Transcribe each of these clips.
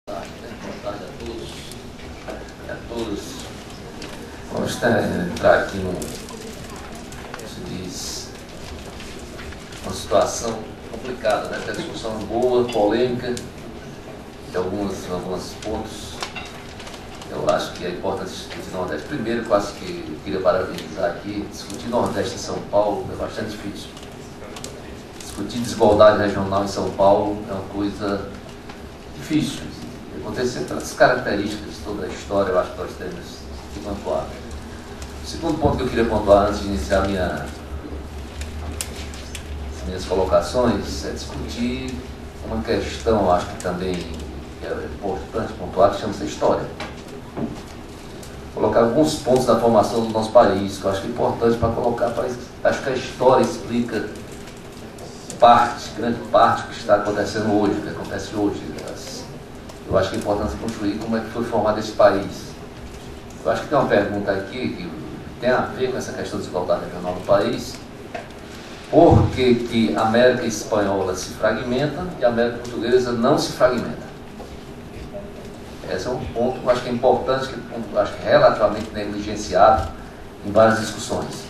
Boa tarde a todos e a todas. Vamos entrar aqui uma situação complicada, né? Tem discussão boa, polêmica, de alguns pontos. Eu acho que é importante discutir Nordeste. Primeiro, eu acho que eu queria parabenizar aqui, discutir Nordeste em São Paulo é bastante difícil. Discutir desigualdade regional em São Paulo é uma coisa difícil. Acontecendo pelas características de toda a história, eu acho que nós temos que pontuar. O segundo ponto que eu queria pontuar antes de iniciar as minhas colocações é discutir uma questão, eu acho que também é importante pontuar, que chama-se história. Colocar alguns pontos da formação do nosso país, que eu acho que é importante para colocar, acho que a história explica grande parte do que está acontecendo hoje, que acontece hoje. Eu acho que é importante construir como é que foi formado esse país. Eu acho que tem uma pergunta aqui que tem a ver com essa questão de desigualdade regional do país. Por que a América Espanhola se fragmenta e a América Portuguesa não se fragmenta? Esse é um ponto que eu acho que é importante, que eu acho que é relativamente negligenciado em várias discussões.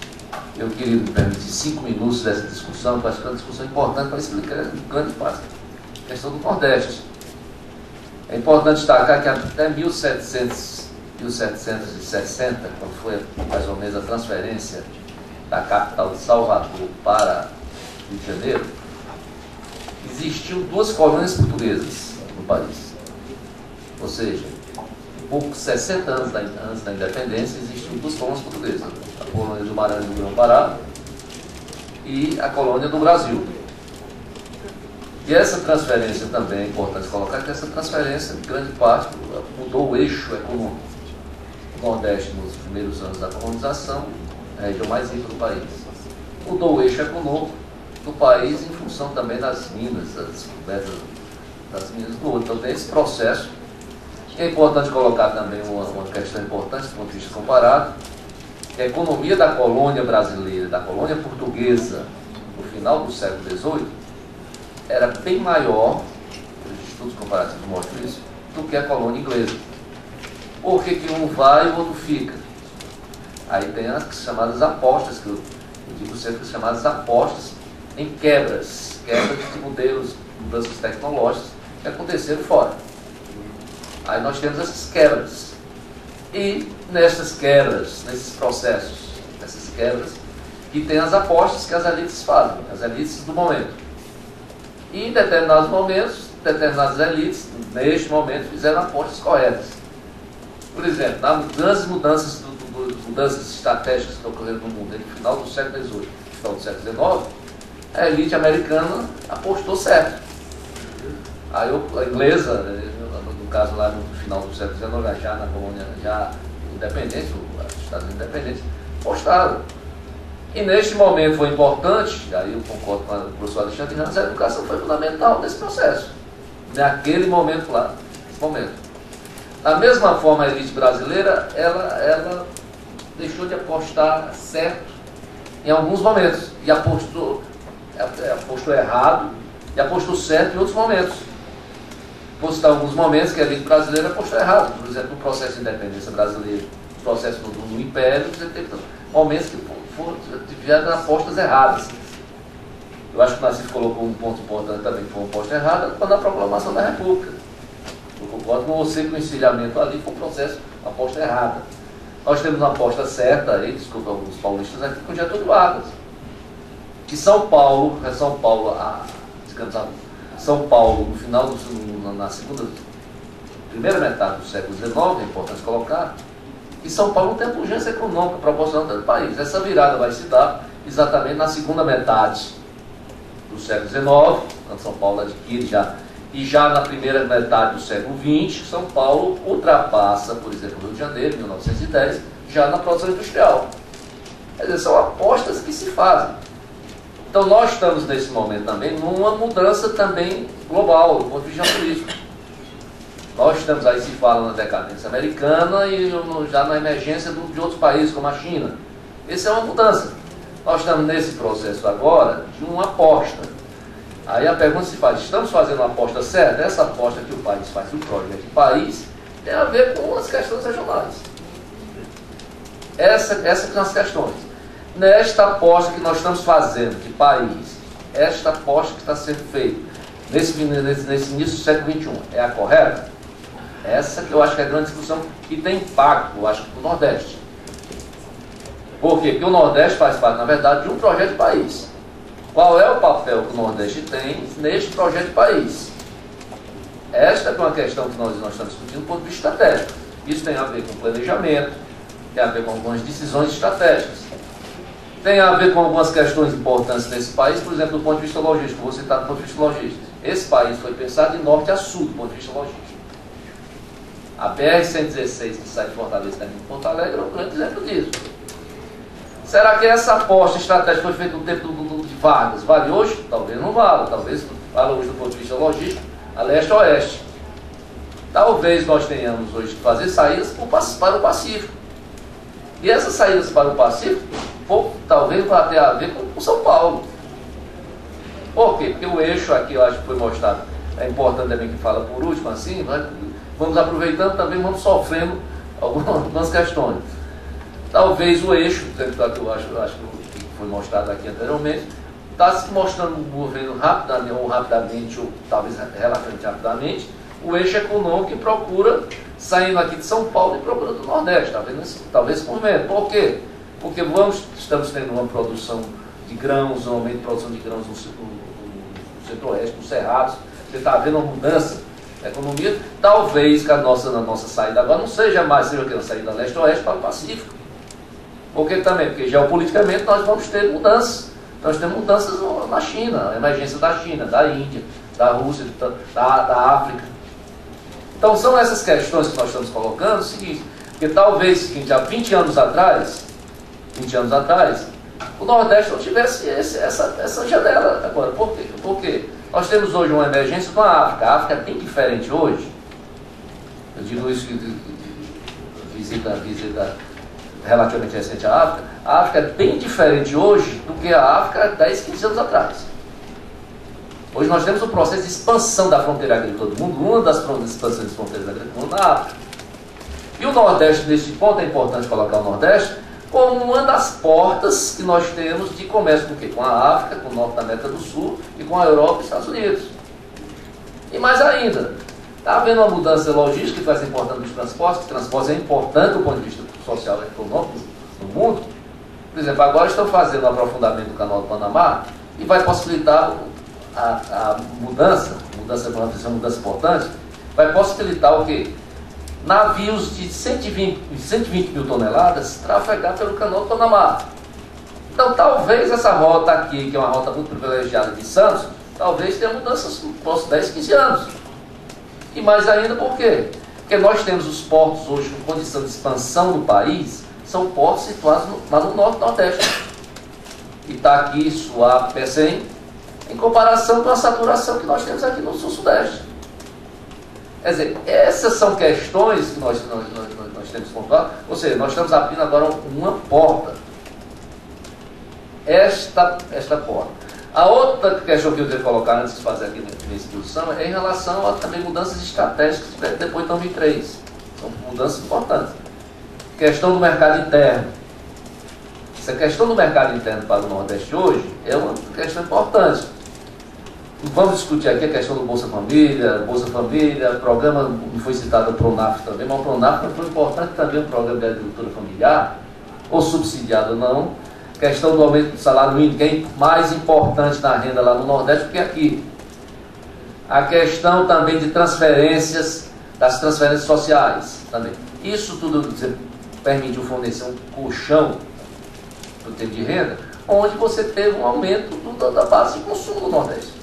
Eu queria me permitir 5 minutos dessa discussão, que eu acho que é uma discussão importante para explicar grande parte da questão do Nordeste. É importante destacar que até 1760, quando foi mais ou menos a transferência da capital de Salvador para Rio de Janeiro, existiam 2 colônias portuguesas no país. Ou seja, poucos 60 anos antes da independência, existiam 2 colônias portuguesas, a colônia do Maranhão do Grão-Pará e a colônia do Brasil. E essa transferência também é importante colocar, que essa transferência, em grande parte, mudou o eixo econômico. O Nordeste, nos primeiros anos da colonização, é a região mais rica do país. Mudou o eixo econômico do país em função também das minas, das descobertas das minas do ouro. Então tem esse processo. E é importante colocar também uma questão importante do ponto de vista comparado, que a economia da colônia brasileira, da colônia portuguesa, no final do século XVIII, era bem maior, os estudos comparativos mostram isso, do que a colônia inglesa. Por que um vai e o outro fica? Aí tem as chamadas apostas, que eu digo sempre as chamadas apostas em quebras de modelos, mudanças tecnológicas que aconteceram fora. Aí nós temos essas quebras. E nessas quebras, nesses processos, nessas quebras, que tem as apostas que as elites fazem, as elites do momento. E em determinados momentos, determinadas elites, neste momento, fizeram apostas corretas. Por exemplo, nas mudanças estratégicas que ocorreram no mundo no final do século XVIII, no final do século XIX, a elite americana apostou certo. Aí a inglesa, no caso lá no final do século XIX, já na colônia já independente, os Estados Unidos independentes, apostaram. E neste momento foi importante, aí eu concordo com o professor Alexandre Ramos, a educação foi fundamental nesse processo, naquele momento lá, nesse momento. Da mesma forma, a elite brasileira, ela deixou de apostar certo em alguns momentos, e apostou errado, e apostou certo em outros momentos. Vou citar alguns momentos que a elite brasileira apostou errado, por exemplo, no processo de independência brasileira, no processo do Império, você teve momentos que tiveram apostas erradas. Eu acho que o Nassif colocou um ponto importante também, que foi uma aposta errada, quando a proclamação da República. Eu concordo com você que o encilhamento ali foi um processo, uma aposta errada. Nós temos uma aposta certa, aí, desculpa alguns paulistas aqui, com Getúlio Vargas. Que São Paulo, São Paulo, no final na primeira metade do século XIX, é importante colocar, e São Paulo não tem a pujança econômica proporcional do país. Essa virada vai se dar exatamente na segunda metade do século XIX, quando São Paulo adquire e já na primeira metade do século XX, São Paulo ultrapassa, por exemplo, o Rio de Janeiro, em 1910, já na produção industrial. Quer dizer, são apostas que se fazem. Então nós estamos nesse momento também numa mudança também global, do ponto de vista político. Nós estamos aí, se fala na decadência americana e já na emergência de outros países, como a China. Essa é uma mudança. Nós estamos nesse processo agora de uma aposta. Aí a pergunta se faz, estamos fazendo uma aposta certa? Essa aposta que o país faz, o projeto de país, tem a ver com as questões regionais. Essas são as questões. Nesta aposta que nós estamos fazendo de país, esta aposta que está sendo feita nesse início do século XXI, é a correta? Essa que eu acho que é a grande discussão que tem impacto, eu acho, para o Nordeste. Por quê? Porque o Nordeste faz parte, na verdade, de um projeto de país. Qual é o papel que o Nordeste tem neste projeto de país? Esta é uma questão que nós estamos discutindo do ponto de vista estratégico. Isso tem a ver com planejamento, tem a ver com algumas decisões estratégicas. Tem a ver com algumas questões importantes desse país, por exemplo, do ponto de vista logístico. Vou citar do ponto de vista logístico. Esse país foi pensado de norte a sul, do ponto de vista logístico. A BR-116, que sai de Fortaleza e termina em Porto Alegre, é um grande exemplo disso. Será que essa aposta estratégica foi feita no tempo de Vargas? Vale hoje? Talvez não vale. Talvez vale hoje do ponto de vista logístico, a leste a oeste. Talvez nós tenhamos hoje que fazer saídas para o Pacífico. E essas saídas para o Pacífico, talvez vá ter a ver com São Paulo. Por quê? Porque o eixo aqui, eu acho que foi mostrado, é importante também que fala por último, assim, vamos aproveitando, também vamos sofrendo algumas questões. Talvez o eixo, que eu acho que foi mostrado aqui anteriormente, está se mostrando movendo rapidamente, ou talvez relativamente rapidamente, o eixo econômico que procura, saindo aqui de São Paulo e procura do Nordeste, talvez com medo. Por quê? Porque estamos tendo uma produção de grãos, um aumento de produção de grãos no centro-oeste, nos cerrados, você está vendo uma mudança da economia. Talvez que a nossa saída agora não seja mais uma saída leste-oeste para o Pacífico. Por que também? Porque geopoliticamente nós vamos ter mudanças. Nós temos mudanças na China, a emergência da China, da Índia, da Rússia, da África. Então são essas questões que nós estamos colocando, o seguinte, porque talvez há 20 anos atrás, o Nordeste não tivesse essa janela agora. Por quê? Porque nós temos hoje uma emergência com a África. A África é bem diferente hoje. Eu digo isso que visita relativamente recente à África. A África é bem diferente hoje do que a África 10, 15 anos atrás. Hoje nós temos um processo de expansão da fronteira agrícola do mundo, uma das expansões de fronteiras agrícolas do mundo na África. E o Nordeste, nesse ponto, é importante colocar o Nordeste como uma das portas que nós temos de comércio com o quê? Com a África, com o Norte da América do Sul e com a Europa e os Estados Unidos. E mais ainda, está havendo uma mudança logística que vai ser importante nos transportes, que transporte é importante do ponto de vista social e econômico no mundo. Por exemplo, agora estão fazendo o aprofundamento do canal do Panamá e vai possibilitar a mudança importante, vai possibilitar o quê? Navios de 120 mil toneladas trafegar pelo canal do Panamá. Então talvez essa rota aqui, que é uma rota muito privilegiada de Santos, talvez tenha mudanças nos próximos 10, 15 anos. E mais ainda por quê? Porque nós temos os portos hoje com condição de expansão do país, são portos situados lá no Norte e Nordeste. Itaqui, Suape, Pecém, em comparação com a saturação que nós temos aqui no Sul-Sudeste. Quer dizer, essas são questões que nós temos que pontuar, ou seja, nós estamos abrindo agora uma porta. Esta porta. A outra questão que eu queria colocar antes de fazer aqui nessa discussão é em relação a também mudanças estratégicas depois de 2003. São mudanças importantes. Questão do mercado interno. Essa questão do mercado interno para o Nordeste hoje é uma questão importante. Vamos discutir aqui a questão do Bolsa Família, programa, não foi citado o Pronaf também, mas o Pronaf foi importante também, um programa de agricultura familiar, ou subsidiado ou não. Questão do aumento do salário mínimo, que é mais importante na renda lá no Nordeste do que aqui. A questão também de transferências, das transferências sociais também. Isso tudo permitiu fornecer um colchão do tempo de renda, onde você teve um aumento da base de consumo do Nordeste.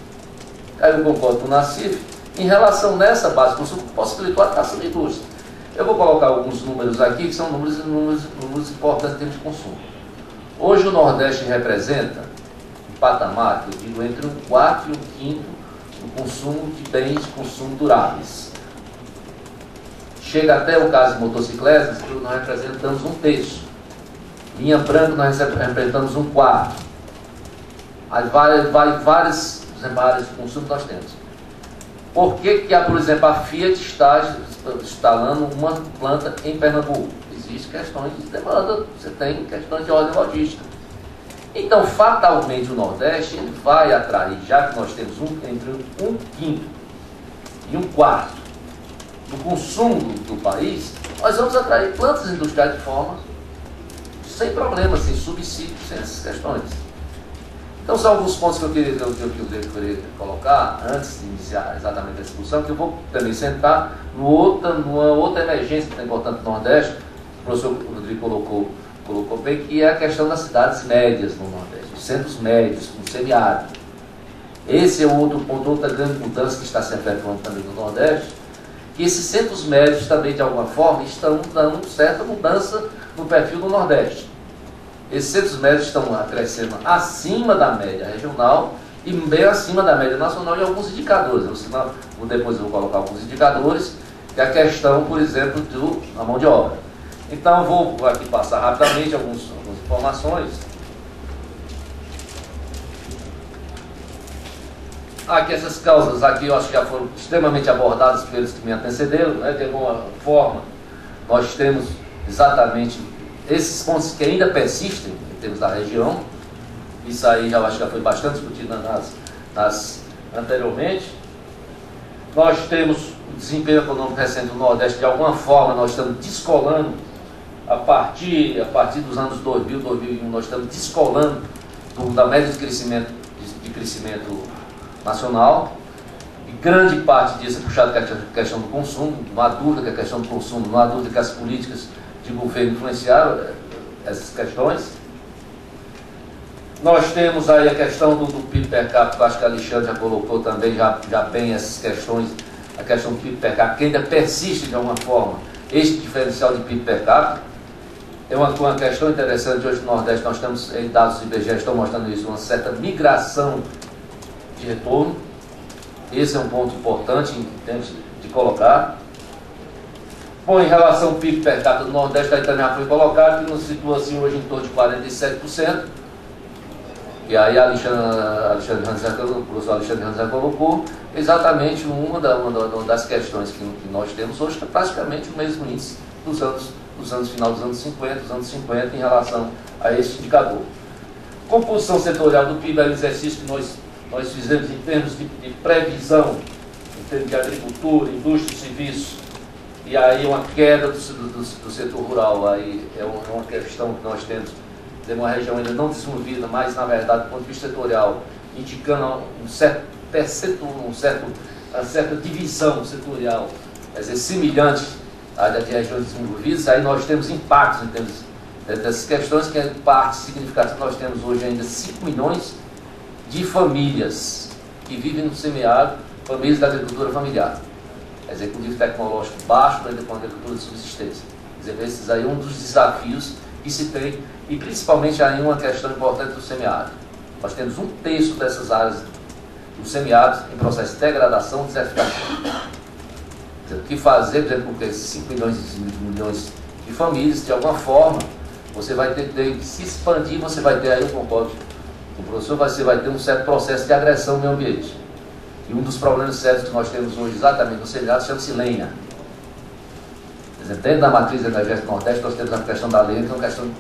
Aí eu concordo com o Nassif, em relação nessa base de consumo, possibilitou a taxa de indústria. Eu vou colocar alguns números aqui, que são números importantes em termos de consumo. Hoje o Nordeste representa um patamar, que eu digo, entre um quarto e um quinto no consumo de bens de consumo duráveis. Chega até o caso de motocicletas, que nós representamos um terço. Linha branca nós representamos um quarto. Aí vai vários exemplo, a área de consumo nós temos. Por que que, por exemplo, a Fiat está instalando uma planta em Pernambuco? Existem questões de demanda, você tem questões de ordem logística. Então, fatalmente, o Nordeste ele vai atrair, já que nós temos entre um quinto e um quarto do consumo do país, nós vamos atrair plantas industriais de forma sem problemas, sem subsídios, sem essas questões. Então, são alguns pontos que eu queria colocar antes de iniciar exatamente a discussão, que eu vou também centrar numa outra emergência que é importante no Nordeste, o professor Rodrigo colocou bem, que é a questão das cidades médias no Nordeste, os centros médios, com semiárido. Esse é outro ponto, outra grande mudança que está se efetuando também no Nordeste, que esses centros médios também, de alguma forma, estão dando certa mudança no perfil do Nordeste. Esses centros médios estão crescendo acima da média regional e bem acima da média nacional em alguns indicadores. Depois eu vou colocar alguns indicadores, que é a questão, por exemplo, da mão de obra. Então, eu vou aqui passar rapidamente algumas informações. Aqui, essas causas aqui, eu acho que já foram extremamente abordadas pelos que me antecederam, né? De alguma forma, nós temos exatamente esses pontos que ainda persistem em termos da região. Isso aí já acho que já foi bastante discutido anteriormente. Nós temos o desempenho econômico recente do Nordeste, de alguma forma nós estamos descolando, a partir dos anos 2000, 2001, nós estamos descolando da média de crescimento nacional. E grande parte disso é puxado pela questão do consumo. Não há dúvida que a questão do consumo, não há dúvida que as políticas de governo influenciaram essas questões. Nós temos aí a questão do PIB per capita, que eu acho que a Alexandre já colocou também, já bem essas questões, a questão do PIB per capita, que ainda persiste de alguma forma, este diferencial de PIB per capita. É uma questão interessante, hoje no Nordeste nós temos, dados do IBGE estão mostrando isso, uma certa migração de retorno. Esse é um ponto importante em termos de colocar. Bom, em relação ao PIB per capita do Nordeste, aí também já foi colocado, que nos situa assim hoje em torno de 47%. E aí o professor Alexandre Ranzé colocou exatamente uma das questões que nós temos hoje, que é praticamente o mesmo índice final dos anos 50, em relação a esse indicador. Composição setorial do PIB é um exercício que nós fizemos em termos de previsão, em termos de agricultura, indústria e serviços, e aí uma queda do setor rural, aí é uma questão que nós temos, uma região ainda não desenvolvida, mas na verdade do ponto de vista setorial, indicando uma certa divisão setorial, quer dizer, semelhante à de regiões desenvolvidas. Aí nós temos impactos em termos dessas questões, que é parte significativa. Nós temos hoje ainda 5 milhões de famílias que vivem no semiárido, famílias da agricultura familiar. Quer dizer, com nível tecnológico baixo, ainda com a agricultura de subsistência. Quer dizer, esses aí é um dos desafios que se tem, e principalmente aí uma questão importante do semiárido. Nós temos 1/3 dessas áreas do semiárido em processo de degradação e desertificação. O que fazer, por exemplo, com esses 5 milhões de famílias, de alguma forma, você vai ter que se expandir, você vai ter aí, eu concordo com o professor, você vai ter um certo processo de agressão no meio ambiente. E um dos problemas sérios que nós temos hoje exatamente no semiárido chama-se lenha. Por exemplo, dentro da matriz energética do Nordeste, nós temos a questão da lenha, que é uma questão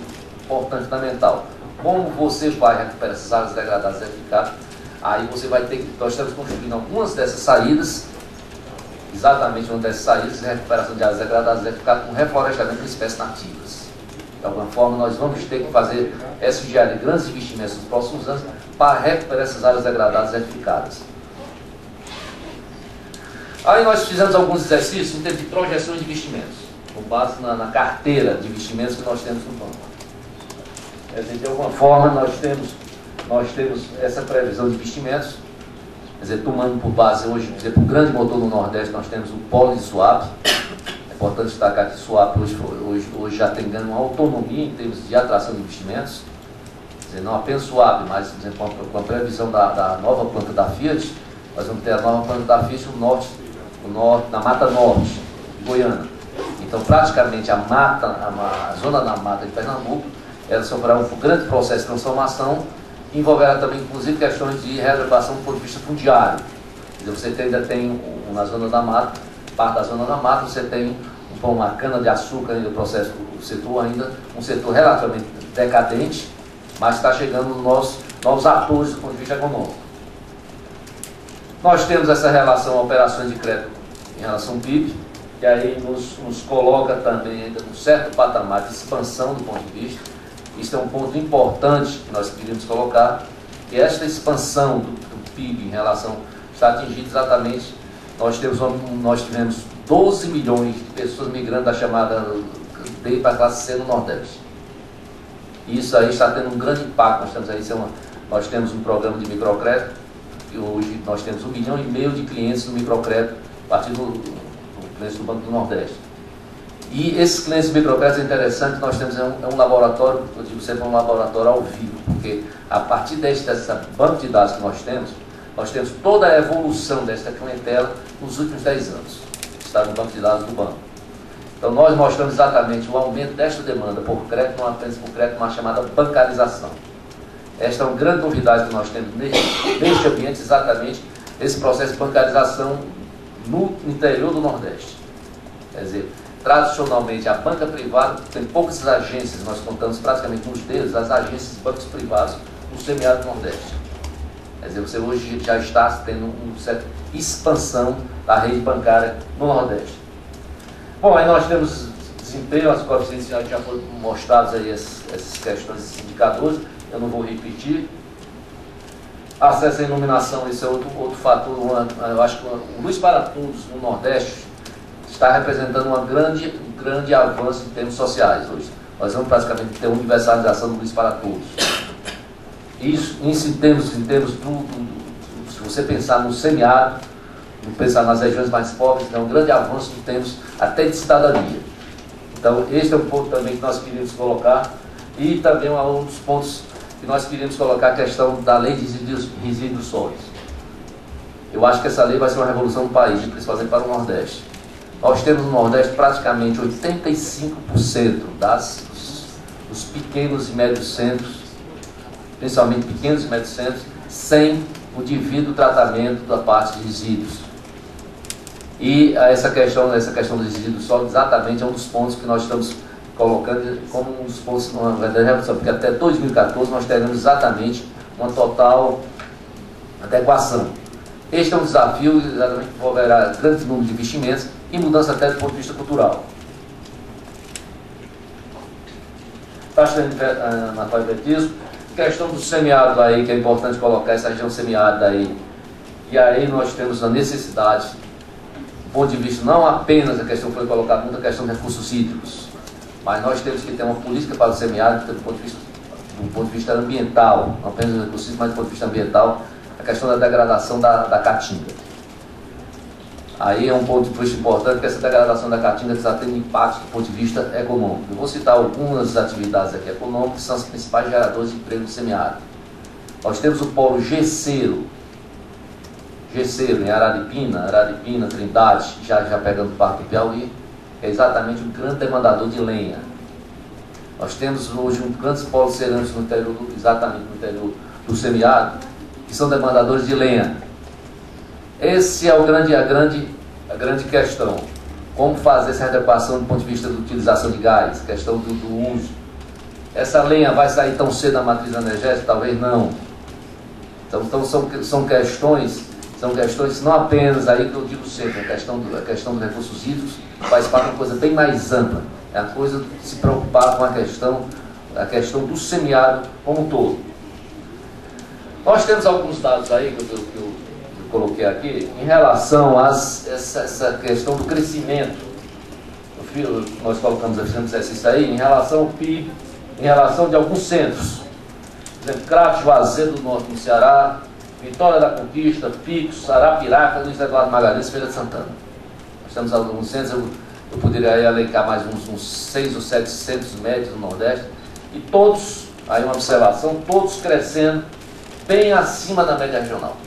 importante, fundamental. Como você vai recuperar essas áreas degradadas e desertificadas? Aí você vai ter que, nós estamos construindo algumas dessas saídas, exatamente uma dessas saídas, recuperação de áreas degradadas e desertificadas, com reflorestamento de espécies nativas. De alguma forma, nós vamos ter que fazer essa engenharia de grandes investimentos nos próximos anos para recuperar essas áreas degradadas e desertificadas. Aí nós fizemos alguns exercícios em termos de projeções de investimentos, com base na carteira de investimentos que nós temos no banco. Quer dizer, de alguma forma, nós temos essa previsão de investimentos, quer dizer, tomando por base hoje, por exemplo, um grande motor no Nordeste, nós temos o polo de swap. É importante destacar que o swap hoje já tem ganho uma autonomia em termos de atração de investimentos. Quer dizer, não apenas swap, mas, por exemplo, com a previsão da nova planta da Fiat, nós vamos ter a nova planta da Fiat no norte, na Mata Norte, de Goiânia. Então, praticamente, a zona da mata de Pernambuco, ela sofrerá um grande processo de transformação que envolverá também, inclusive, questões de reservação do ponto de vista fundiário. Quer dizer, você ainda tem, na zona da mata, parte da zona da mata, você tem uma cana-de-açúcar ainda, o setor ainda, um setor relativamente decadente, mas está chegando novos atores do ponto de vista econômico. Nós temos essa relação operações de crédito em relação ao PIB, que aí nos coloca também ainda num certo patamar de expansão do ponto de vista. Isso é um ponto importante que nós queríamos colocar, que esta expansão do PIB em relação está atingindo exatamente, nós tivemos 12 milhões de pessoas migrando da chamada D para a classe C no Nordeste. Isso aí está tendo um grande impacto. Nós temos um programa de microcrédito, e hoje nós temos 1,5 milhão de clientes no microcrédito, a partir do clientes do Banco do Nordeste. E esses clientes de microcrédito é interessante, nós temos um laboratório, eu digo sempre um laboratório ao vivo, porque a partir dessa banco de dados que nós temos toda a evolução desta clientela nos últimos 10 anos. Está no banco de dados do banco. Então nós mostramos exatamente o aumento desta demanda por crédito, não apenas por crédito, mas chamada bancarização. Esta é uma grande novidade que nós temos neste ambiente, exatamente esse processo de bancarização no interior do Nordeste. Quer dizer, tradicionalmente a banca privada tem poucas agências, nós contamos praticamente nos dedos as agências de bancos privados no semiárido Nordeste. Quer dizer, você hoje já está tendo uma certa expansão da rede bancária no Nordeste. Bom, aí nós temos desempenho, as coeficientes já foram mostrados aí essas questões, esses indicadores, eu não vou repetir. Acesso à iluminação, isso é outro fator, eu acho que o Luz para Todos no Nordeste está representando um grande avanço em termos sociais hoje. Nós vamos praticamente ter uma universalização do Luz para Todos. Isso em termos se você pensar no semiárido, pensar nas regiões mais pobres, é um grande avanço em termos até de cidadania. Então, este é um ponto também que nós queríamos colocar, e também um dos pontos que nós queríamos colocar a questão da lei de resíduos sólidos. Eu acho que essa lei vai ser uma revolução no país, principalmente para o Nordeste. Nós temos no Nordeste praticamente 85% dos pequenos e médios centros, principalmente pequenos e médios centros, sem o devido tratamento da parte de resíduos. E essa questão dos resíduos sólidos exatamente é um dos pontos que nós estamos colocando como um dos pontos na verdadeira revolução, porque até 2014 nós teremos exatamente uma total adequação. Este é um desafio, exatamente, que envolverá grande número de investimentos e mudança até do ponto de vista cultural. Taxa de analfabetismo, questão do semiárido aí, que é importante colocar essa região semiárida aí. E aí nós temos a necessidade, do ponto de vista, não apenas a questão que foi colocada, muita questão de recursos hídricos, mas nós temos que ter uma política para o semiárido do ponto de vista ambiental, não apenas dos recursos hídricos, mas do ponto de vista ambiental, a questão da degradação da caatinga. Aí é um ponto de vista importante, que essa degradação da caatinga está tendo impacto do ponto de vista econômico. Eu vou citar algumas atividades aqui econômicas, que são as principais geradoras de emprego no semiárido. Nós temos o polo Gesseiro em Araripina, Trindade, já pegando parte do Piauí, que é exatamente um grande demandador de lenha. Nós temos hoje grandes polos cerâmicos no interior, exatamente no interior do semiárido, que são demandadores de lenha. Esse é a grande questão. Como fazer essa adequação do ponto de vista da utilização de gás, questão do uso. Essa lenha vai sair tão cedo da matriz energética? Talvez não. Então são questões não apenas, aí que eu digo sempre, a questão dos recursos hídricos faz parte de uma coisa bem mais ampla. É a coisa de se preocupar com a questão do semiárido como um todo. Nós temos alguns dados aí que eu coloquei aqui em relação a essa questão do crescimento. Nós fizemos exercício aí em relação ao PIB, em relação de alguns centros. Por exemplo, Crato, Juazeiro do Norte no Ceará, Vitória da Conquista, Picos, Arapiraca, Luiz Eduardo Magalhães, Feira de Santana. Nós temos alguns centros, eu poderia elencar mais uns 6 ou 7 centros médios do Nordeste, e todos, aí uma observação, todos crescendo bem acima da média regional.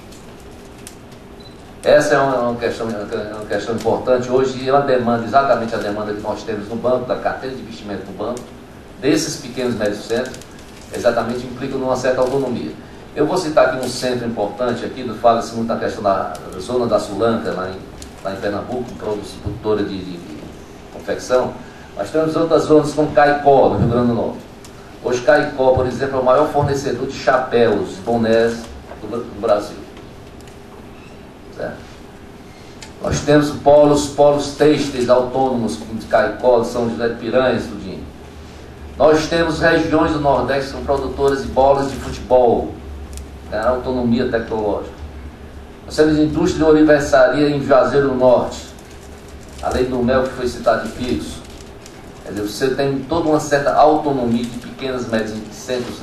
Essa é uma questão importante hoje, e é uma demanda, exatamente a demanda que nós temos no banco, da carteira de investimento no banco, desses pequenos e médios centros, exatamente implica numa certa autonomia. Eu vou citar aqui um centro importante, aqui, fala-se muito na questão da zona da Sulanca, lá em Pernambuco, produtora de confecção. Nós temos outras zonas como Caicó, no Rio Grande do Norte. Hoje Caicó, por exemplo, é o maior fornecedor de chapéus, bonés do Brasil. Certo? Nós temos polos têxteis autônomos de Caicó, São José de Piranhas, tudinho. Nós temos regiões do Nordeste que são produtoras de bolas de futebol, autonomia tecnológica. Nós temos indústria de oliveçaria em Juazeiro do Norte, além do mel que foi citado de Picos. Quer dizer, você tem toda uma certa autonomia de pequenas, médias centros,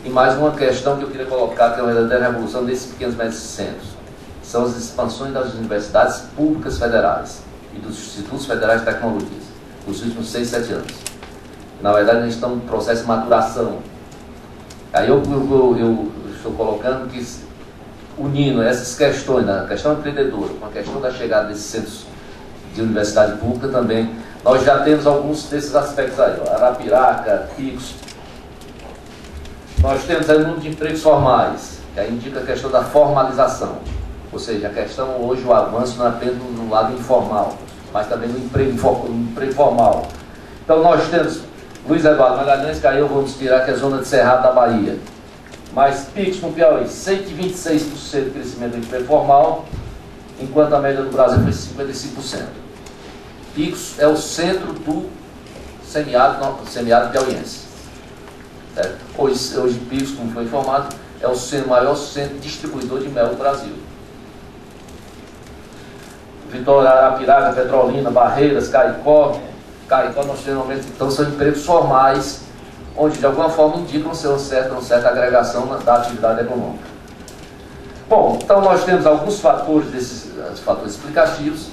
e mais uma questão que eu queria colocar, que é uma verdadeira revolução desses pequenos, médios centros. São as expansões das universidades públicas federais e dos institutos federais de tecnologias, nos últimos 6, 7 anos. Na verdade, a gente está num processo de maturação. Aí eu estou colocando que, unindo essas questões, a questão empreendedora, com a questão da chegada desses centros de universidade pública também, nós já temos alguns desses aspectos aí, ó, Arapiraca, Picos. Nós temos aí um número de empregos formais, que aí indica a questão da formalização. Ou seja, a questão hoje, o avanço não é apenas no lado informal, mas também no emprego formal. Então nós temos Luiz Eduardo Magalhães, que aí eu vou nos tirar, que é a zona de Cerrado da Bahia. Mas Picos no Piauí, 126% de crescimento do emprego formal, enquanto a média do Brasil foi 55%. Picos é o centro do semiárido piauiense. Certo? Hoje Picos, como foi informado, é o maior centro distribuidor de mel do Brasil. Vitória, Arapiraca, Petrolina, Barreiras, Caicó nós temos, então são empregos formais, onde de alguma forma indicam uma certa agregação da atividade econômica. Bom, então nós temos alguns fatores desses fatores explicativos,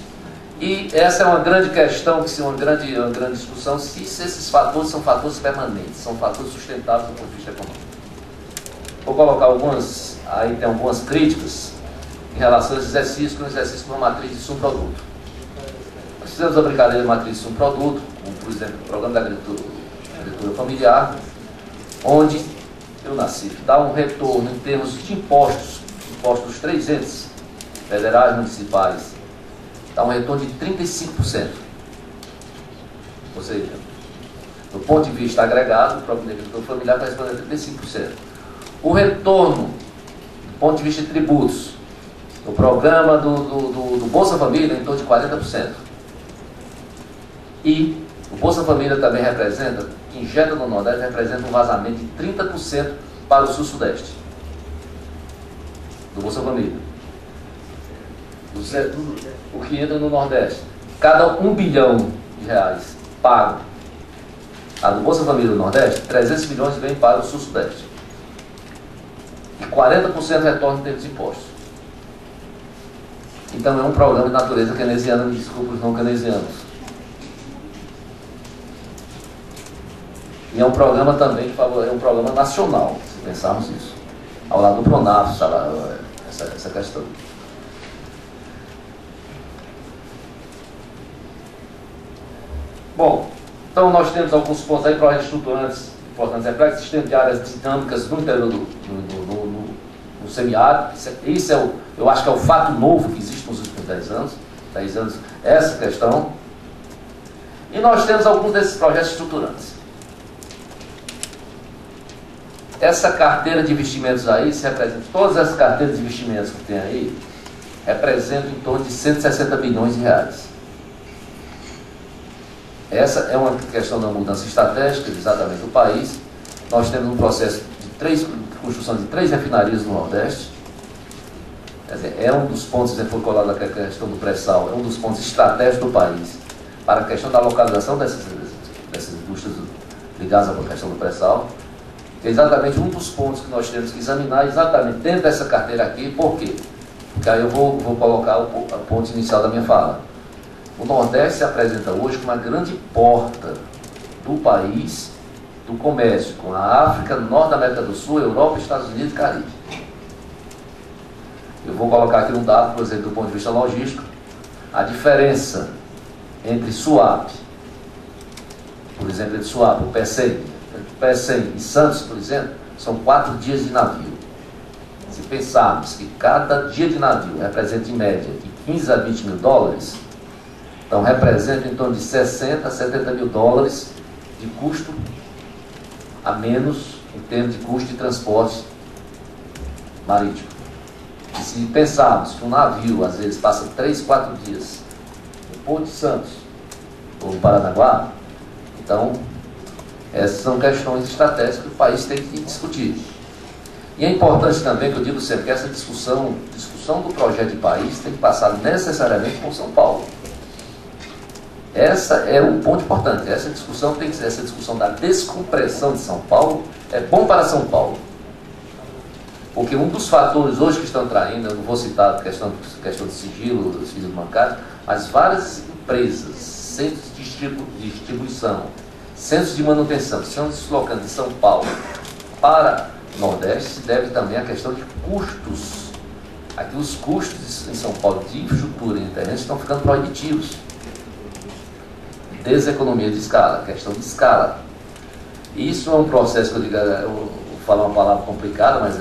e essa é uma grande questão, uma grande discussão, se esses fatores são fatores permanentes, são fatores sustentáveis do ponto de vista econômico. Vou colocar algumas, aí tem algumas críticas em relação aos exercícios, que é um exercício com uma matriz de sum-produto. Nós fizemos a brincadeira de matriz de sum-produto, como por exemplo o programa da agricultura familiar, onde eu nasci, dá um retorno em termos de impostos dos 3 entes federais, municipais, dá um retorno de 35%. Ou seja, do ponto de vista agregado, o programa da agricultura familiar corresponde a 35%. O retorno, do ponto de vista de tributos, o programa do Bolsa Família em torno de 40%. E o Bolsa Família também representa, que injeta no Nordeste, representa um vazamento de 30% para o Sul-Sudeste. Do Bolsa Família. O que entra no Nordeste. Cada R$1 bilhão pago. A do Bolsa Família do Nordeste, 300 milhões vem para o Sul-Sudeste. E 40% retorna em termos de impostos. Então é um programa de natureza keynesiana, me desculpe os não keynesianos. E é um programa também, é um programa nacional, se pensarmos isso. Ao lado do Pronaf, essa questão. Bom, então nós temos alguns pontos aí, projetos estruturantes importantes. É para sistema de áreas dinâmicas no interior no semiárido. Isso eu acho que é o fato novo que existe nos últimos 10 anos, essa questão. E nós temos alguns desses projetos estruturantes. Essa carteira de investimentos aí, se representa, todas as carteiras de investimentos que tem aí, representam em torno de 160 bilhões de reais. Essa é uma questão da mudança estratégica, exatamente, do país. Nós temos um processo de construção de 3 refinarias no Nordeste. Quer dizer, é um dos pontos, se for colado aqui a questão do pré-sal, é um dos pontos estratégicos do país para a questão da localização dessas indústrias ligadas à questão do pré-sal. É exatamente um dos pontos que nós temos que examinar, exatamente dentro dessa carteira aqui. Por quê? Porque aí eu vou colocar a ponte inicial da minha fala. O Nordeste se apresenta hoje como uma grande porta do país, do comércio, com a África, Norte da América do Sul, Europa, Estados Unidos e Caribe. Eu vou colocar aqui um dado, por exemplo, do ponto de vista logístico, a diferença entre Suape, por exemplo, entre Suape, o Pecém e Santos, por exemplo, são 4 dias de navio. pensarmos que cada dia de navio representa em média de 15 a 20 mil dólares, então representa em torno de 60 a 70 mil dólares de custo a menos em termos de custo de transporte marítimo. E se pensarmos que um navio às vezes passa 3, 4 dias no Porto de Santos ou no Paranaguá, então essas são questões estratégicas que o país tem que discutir. E é importante também, que eu digo sempre, que essa discussão do projeto de país tem que passar necessariamente por São Paulo. Essa é um ponto importante. Essa discussão tem que ser, essa discussão da descompressão de São Paulo é bom para São Paulo. Porque um dos fatores hoje que estão traindo, eu não vou citar a questão de sigilo, dos sigilo bancários, mas várias empresas, centros de distribuição, centros de manutenção, estão se deslocando de São Paulo para o Nordeste, se deve também à questão de custos. Aqui os custos em São Paulo de infraestrutura e internet estão ficando proibitivos. Deseconomia de escala, questão de escala. Isso é um processo que eu digo, eu vou falar uma palavra complicada, mas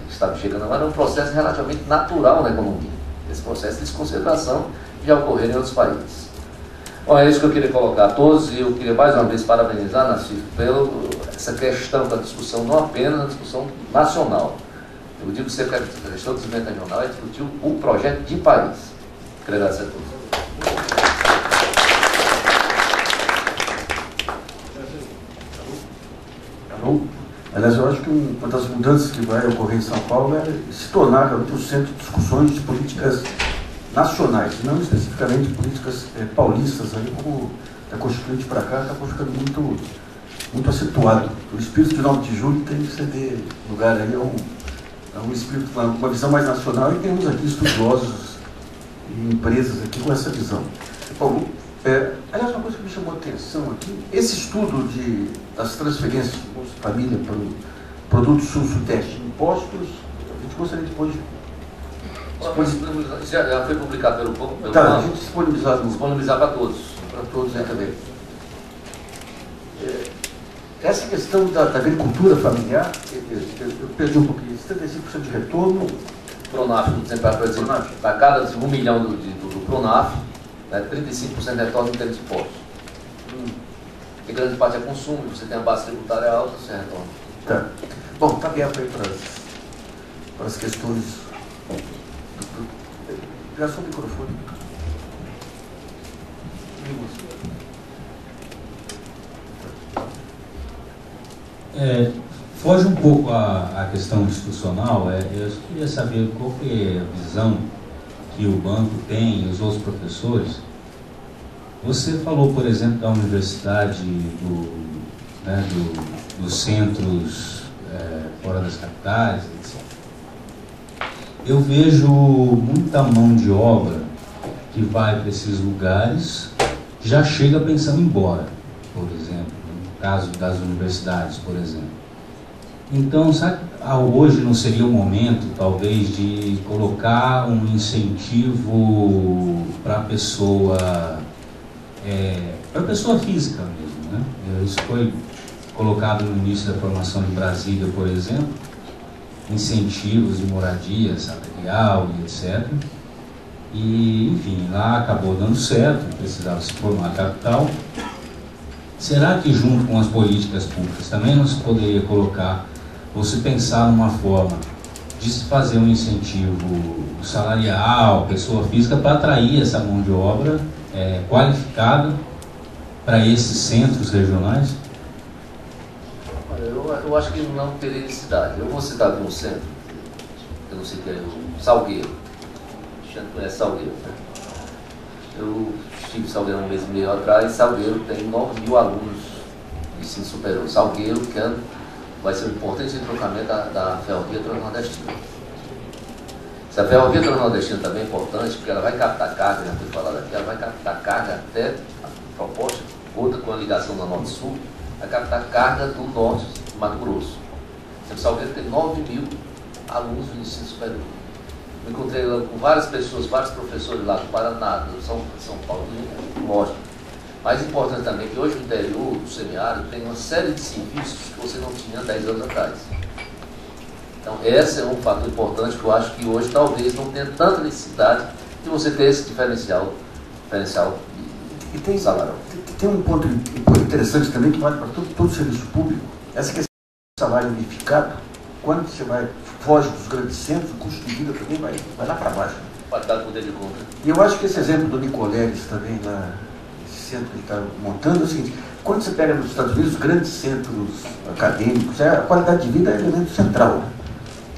está chegando agora, é um processo relativamente natural na economia. Esse processo de desconcentração já ocorreu em outros países. Bom, é isso que eu queria colocar a todos, e eu queria mais uma vez parabenizar, Nassif, pela essa questão da discussão, não apenas a discussão nacional. Eu digo sempre que a questão do desenvolvimento regional é discutir o projeto de país. Queria agradecer a todos. Aliás, eu acho que uma das mudanças que vai ocorrer em São Paulo é se tornar realmente um centro de discussões de políticas nacionais, não especificamente políticas paulistas, aí como da Constituinte para cá, está ficando muito acentuado. O espírito de 9 de julho tem que ceder lugar aí a um espírito, uma visão mais nacional, e temos aqui estudiosos e empresas aqui com essa visão. Bom, aliás, uma coisa que me chamou a atenção aqui, esse estudo das transferências de Bolsa Família para o Produto Sul-Sudeste, impostos, a gente gostaria depois de... Já foi publicado pelo Tá, a gente disponibilizar para todos. Para todos também. Essa questão da agricultura familiar, eu perdi um pouquinho, 75% de retorno. Pronaf, por exemplo, para cada 1 milhão do Pronaf, 35% de retorno em termos de impostos. Porque grande parte é consumo, você tem a base tributária alta, você retorna. Tá. Bom, está aberto aí para as questões. Já só o microfone. Foge um pouco a questão institucional. Eu queria saber qual que é a visão que o banco tem e os outros professores. Você falou, por exemplo, da universidade, dos centros fora das capitais, etc. Eu vejo muita mão de obra que vai para esses lugares, já chega pensando em ir embora, por exemplo, no caso das universidades, por exemplo. Então, sabe, hoje não seria o momento, talvez, de colocar um incentivo para a pessoa física mesmo, né? Isso foi colocado no início da formação de Brasília, por exemplo, incentivos de moradia salarial e etc. E, enfim, lá acabou dando certo, precisava se formar capital. Será que junto com as políticas públicas também não se poderia colocar, ou se pensar numa forma de se fazer um incentivo salarial, pessoa física, para atrair essa mão de obra qualificada para esses centros regionais? Eu acho que não teria necessidade. Eu vou citar aqui um centro, eu não citei, o Salgueiro. A gente conhece Salgueiro, né? Eu estive em Salgueiro um mês e meio atrás, e Salgueiro tem 9.000 alunos de ensino superior. Salgueiro, que vai ser um importante entrocamento da Ferrovia Transnordestina. Se a Ferrovia Transnordestina também é importante, porque ela vai captar carga, já foi falado aqui, ela vai captar carga até a proposta, outra com a ligação do Norte-Sul, vai captar carga do Norte do Mato Grosso. O Salgueiro tem 9.000 alunos do ensino superior. Me encontrei lá com várias pessoas, vários professores lá do Paraná, do São Paulo, mostra. Mais importante também que hoje o interior, do semiárido, tem uma série de serviços que você não tinha 10 anos atrás. Então, esse é um fator importante que eu acho que hoje talvez não tenha tanta necessidade de você ter esse diferencial e tem salarial. Tem um ponto interessante também que vale para todo serviço público. Essa questão do salário unificado, quando você foge dos grandes centros, o custo de vida também vai lá para baixo. Qualidade do poder de compra. E eu acho que esse exemplo do Nicoleles também, lá, esse centro que ele está montando, é o seguinte: quando você pega nos Estados Unidos, os grandes centros acadêmicos, a qualidade de vida é elemento central.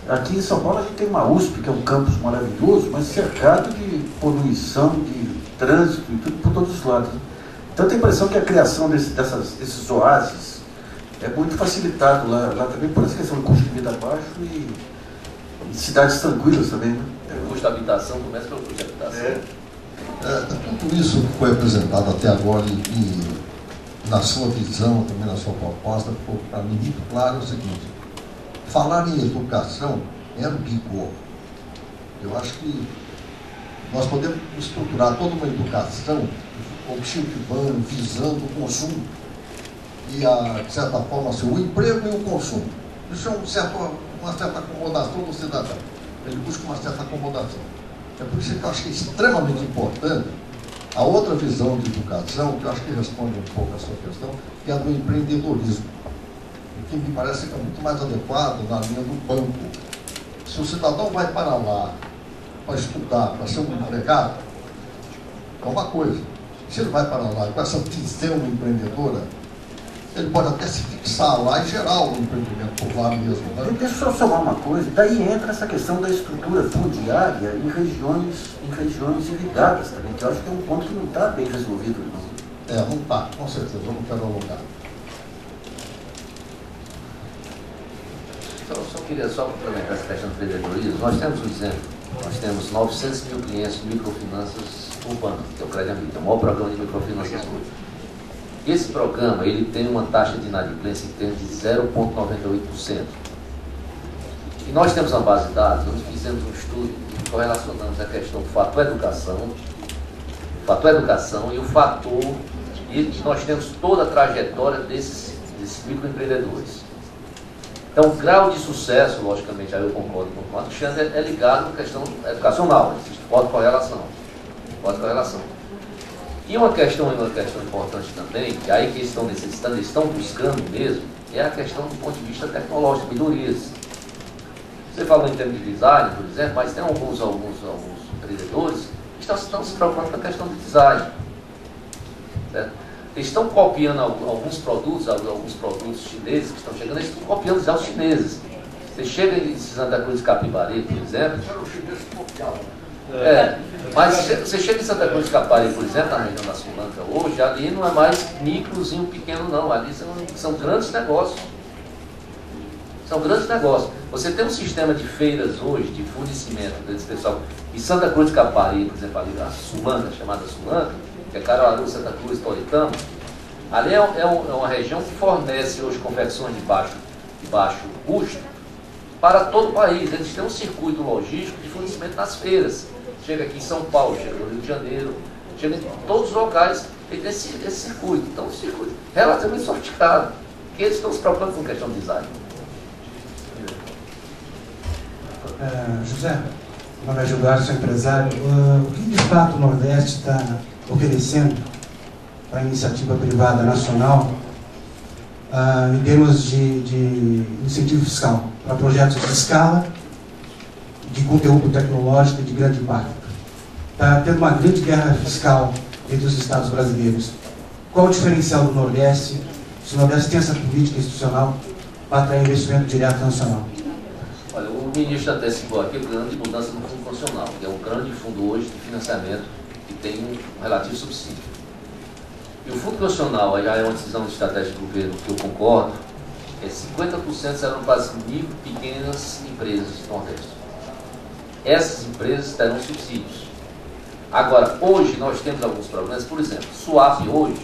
Aqui em São Paulo a gente tem uma USP, que é um campus maravilhoso, mas cercado de poluição, de trânsito e tudo por todos os lados. Então eu tenho a impressão que a criação desses oásis é muito facilitado lá também por essa questão de custo de vida baixo e cidades tranquilas também, né? O custo da habitação começa pelo custo de habitação. Tudo isso que foi apresentado até agora e na sua visão, também na sua proposta, ficou para mim muito claro o seguinte: falar em educação é ambíguo. Eu acho que nós podemos estruturar toda uma educação objetivando, visando o consumo e, de certa forma, o emprego e o consumo. Isso é uma certa acomodação do cidadão. Ele busca uma certa acomodação. É por isso que eu acho que é extremamente importante a outra visão de educação, que eu acho que responde um pouco a sua questão, que é a do empreendedorismo, que me parece que é muito mais adequado na linha do banco. Se o cidadão vai para lá para estudar, para ser um empregado, é uma coisa. Se ele vai para lá com essa visão empreendedora, ele pode até se fixar lá e gerar o empreendimento por lá mesmo. Né? Deixa eu só somar uma coisa: daí entra essa questão da estrutura fundiária em regiões irrigadas também, que eu acho que é um ponto que não está bem resolvido. Não. Não está, com certeza, eu não quero alongar. Então, eu só queria complementar essa questão do empreendedorismo. Nós temos um exemplo: nós temos 900 mil clientes de microfinanças urbanas, que é o Crédito Amigo, é o maior programa de microfinanças hoje. Esse programa ele tem uma taxa de inadimplência em termos de 0,98%. E nós temos uma base de dados, nós fizemos um estudo e correlacionamos a questão do fator educação e o fator, e nós temos toda a trajetória desses microempreendedores. Então, o grau de sucesso, logicamente, aí eu concordo com o Alexandre, é ligado à questão educacional, existe forte correlação. E uma questão importante também, que aí que estão necessitando, estão buscando mesmo, é a questão do ponto de vista tecnológico, melhorias. Você falou em termos de design, por exemplo, mas tem alguns empreendedores que estão se preocupando com a questão de design. Certo? Eles estão copiando alguns produtos chineses que estão chegando, eles estão copiando já os chineses. Você chega em Santa Cruz de Capibari, por exemplo. Mas você chega em Santa Cruz de Capibari, por exemplo, na região da Sulanca hoje, ali não é mais microzinho pequeno, não. Ali são grandes negócios. São grandes negócios. Você tem um sistema de feiras hoje, de fornecimento desse pessoal. Em Santa Cruz de Capibari, por exemplo, ali a Sulanca, chamada Sulanca, que é Caruaru, Santa Cruz, Toritama, ali é uma região que fornece hoje confecções de baixo custo para todo o país. Eles têm um circuito logístico de fornecimento nas feiras. Chega aqui em São Paulo, chega no Rio de Janeiro, chega em todos os locais, ele tem esse circuito. Então, um circuito relativamente sofisticado, que eles estão se preocupando com questão de design. José, meu nome é Gilberto, sou empresário. O que de fato o Nordeste está oferecendo para a iniciativa privada nacional em termos de incentivo fiscal para projetos de escala, de conteúdo tecnológico e de grande impacto? Está tendo uma grande guerra fiscal entre os estados brasileiros. Qual o diferencial do Nordeste, se o Nordeste tem essa política institucional para atrair investimento direto nacional? Olha, o ministro antecipou aqui o plano de mudança no Fundo Constitucional, que é um grande fundo hoje de financiamento que tem um relativo subsídio. E o Fundo Constitucional já é uma decisão de estratégia do governo que eu concordo, 50% serão para as micro e pequenas empresas do Nordeste. Essas empresas terão subsídios. Agora, hoje nós temos alguns problemas, por exemplo, SUAP hoje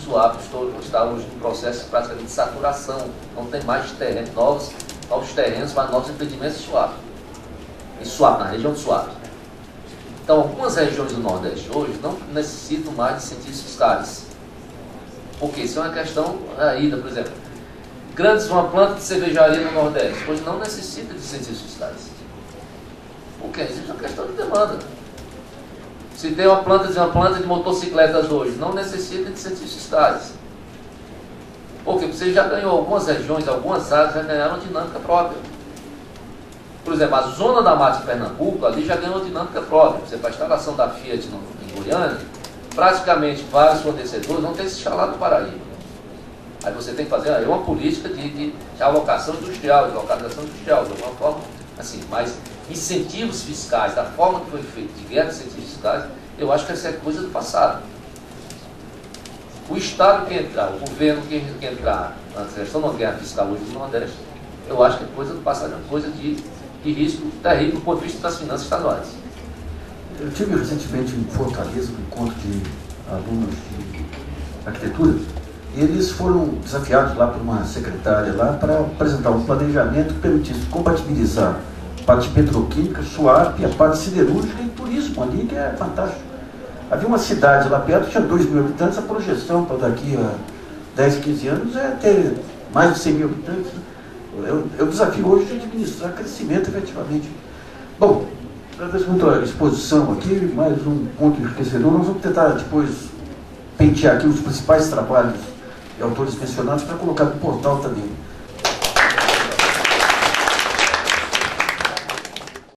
SUAP está hoje no processo praticamente de saturação, não tem mais terrenos novos terrenos para novos empreendimentos de SUAP. Em SUAP, na região de SUAP. Então, algumas regiões do Nordeste hoje não necessitam mais de incentivos fiscais. Porque isso é uma questão ainda, por exemplo, uma planta de cervejaria no Nordeste. Hoje não necessita de incentivos fiscais. Por quê? Existe uma questão de demanda. Se tem uma planta de motocicletas hoje, não necessita de incentivos fiscais. Porque você já ganhou algumas regiões, algumas áreas já ganharam dinâmica própria. Por exemplo, a zona da mata de Pernambuco, ali já ganhou dinâmica própria. Você faz a instalação da Fiat em Goiânia, praticamente vários fornecedores vão ter que se instalar no Paraíba. Aí você tem que fazer aí uma política de alocação industrial, de localização industrial, de alguma forma, assim, mas incentivos fiscais, da forma que foi feito, de guerra de incentivos fiscais, eu acho que essa é coisa do passado. O Estado que entrar, o governo que entrar na questão da guerra fiscal hoje no Nordeste, eu acho que é coisa do passado, é uma coisa de risco terrível do ponto de vista das finanças estaduais. Eu tive recentemente em Fortaleza um encontro de alunos de arquitetura e eles foram desafiados lá por uma secretária lá para apresentar um planejamento que permitisse compatibilizar a parte petroquímica, SUAP, a parte siderúrgica e turismo ali, que é fantástico. Havia uma cidade lá perto, tinha 2 mil habitantes, a projeção para daqui a 10, 15 anos é ter mais de 100 mil habitantes. É o desafio hoje de administrar crescimento efetivamente. Bom, agradeço muito a exposição aqui, mais um ponto enriquecedor. Nós vamos tentar depois pentear aqui os principais trabalhos de autores mencionados para colocar no portal também.